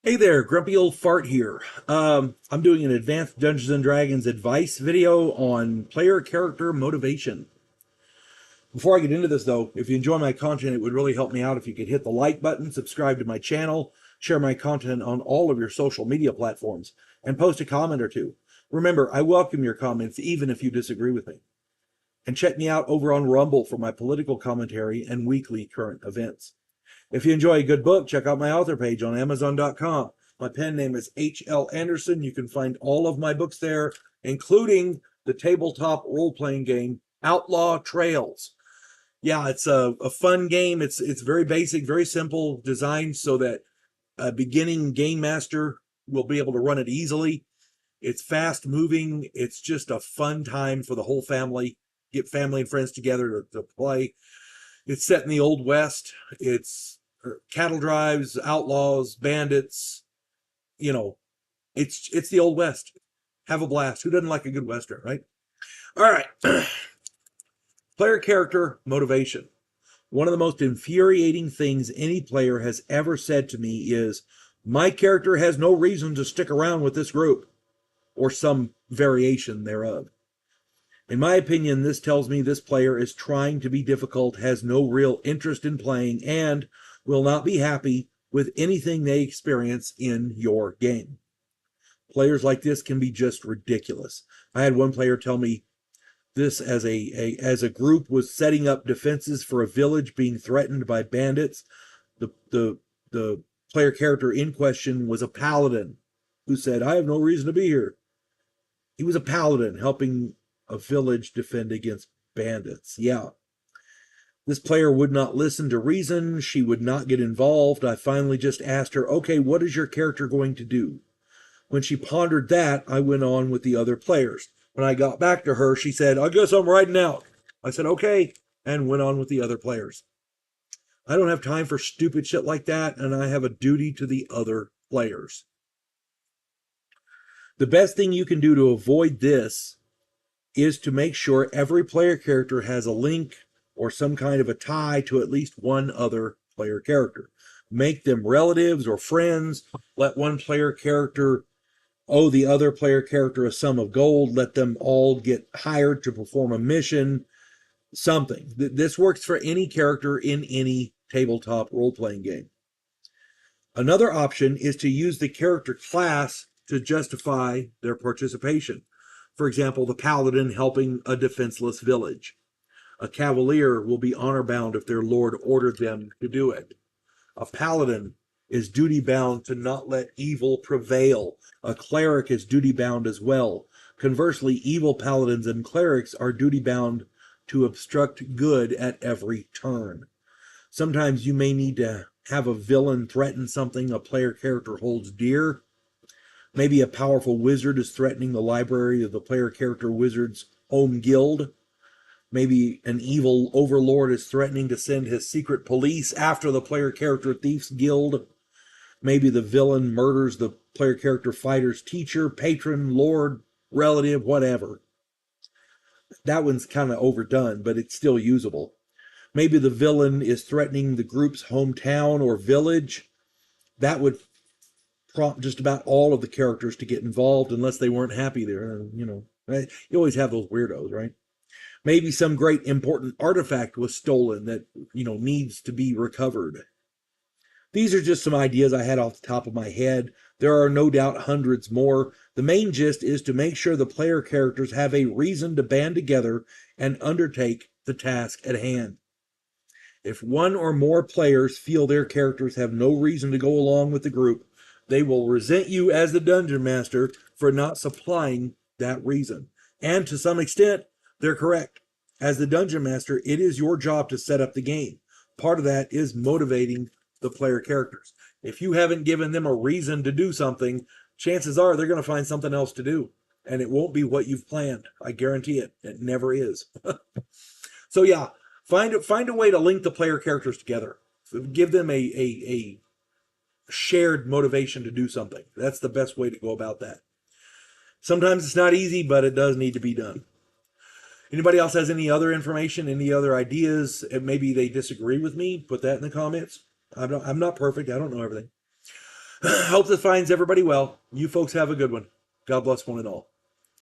Hey there, grumpy old fart here. I'm doing an advanced Dungeons and Dragons advice video on player character motivation. Before I get into this though, if you enjoy my content, it would really help me out if you could hit the like button, subscribe to my channel, share my content on all of your social media platforms, and post a comment or two. Remember, I welcome your comments even if you disagree with me. And check me out over on Rumble for my political commentary and weekly current events. If you enjoy a good book, check out my author page on Amazon.com. My pen name is H.L. Anderson. You can find all of my books there, including the tabletop role-playing game Outlaw Trails. Yeah, it's a fun game. It's very basic, very simple, designed so that a beginning game master will be able to run it easily. It's fast moving. It's just a fun time for the whole family. Get family and friends together to play. It's set in the Old West. It's cattle drives, outlaws, bandits. You know, it's the Old West. Have a blast. Who doesn't like a good Western, right? All right. Player character motivation. One of the most infuriating things any player has ever said to me is, my character has no reason to stick around with this group, or some variation thereof. In my opinion, this tells me this player is trying to be difficult, has no real interest in playing, and will not be happy with anything they experience in your game. Players like this can be just ridiculous. I had one player tell me this as a group was setting up defenses for a village being threatened by bandits. The player character in question was a paladin who said, I have no reason to be here. He was a paladin helping a village defend against bandits. Yeah. This player would not listen to reason. She would not get involved. I finally just asked her, okay, what is your character going to do? When she pondered that, I went on with the other players. When I got back to her, she said, I guess I'm riding out. I said, okay, and went on with the other players. I don't have time for stupid shit like that, and I have a duty to the other players. The best thing you can do to avoid this is to make sure every player character has a link or some kind of a tie to at least one other player character. Make them relatives or friends. Let one player character owe the other player character a sum of gold. Let them all get hired to perform a mission. Something. This works for any character in any tabletop role-playing game. Another option is to use the character class to justify their participation. For example, the paladin helping a defenseless village. A cavalier will be honor-bound if their lord ordered them to do it. A paladin is duty-bound to not let evil prevail. A cleric is duty-bound as well. Conversely, evil paladins and clerics are duty-bound to obstruct good at every turn. Sometimes you may need to have a villain threaten something a player character holds dear. Maybe a powerful wizard is threatening the library of the player character wizard's home guild. Maybe an evil overlord is threatening to send his secret police after the player character thief's guild. Maybe the villain murders the player character fighter's teacher, patron, lord, relative, whatever. That one's kind of overdone, but it's still usable. Maybe the villain is threatening the group's hometown or village. That would prompt just about all of the characters to get involved unless they weren't happy there. Right? You always have those weirdos, right? Maybe some great important artifact was stolen that, needs to be recovered. These are just some ideas I had off the top of my head. There are no doubt hundreds more. The main gist is to make sure the player characters have a reason to band together and undertake the task at hand. If one or more players feel their characters have no reason to go along with the group, they will resent you as the dungeon master for not supplying that reason. And to some extent, they're correct. As the dungeon master, it is your job to set up the game. Part of that is motivating the player characters. If you haven't given them a reason to do something, chances are they're going to find something else to do. And it won't be what you've planned. I guarantee it. It never is. So yeah, find a way to link the player characters together. Give them a shared motivation to do something. That's the best way to go about that. Sometimes it's not easy, but it does need to be done. Anybody else has any other information, any other ideas? Maybe they disagree with me. Put that in the comments. I'm not perfect. I don't know everything. Hope this finds everybody well. You folks have a good one. God bless one and all.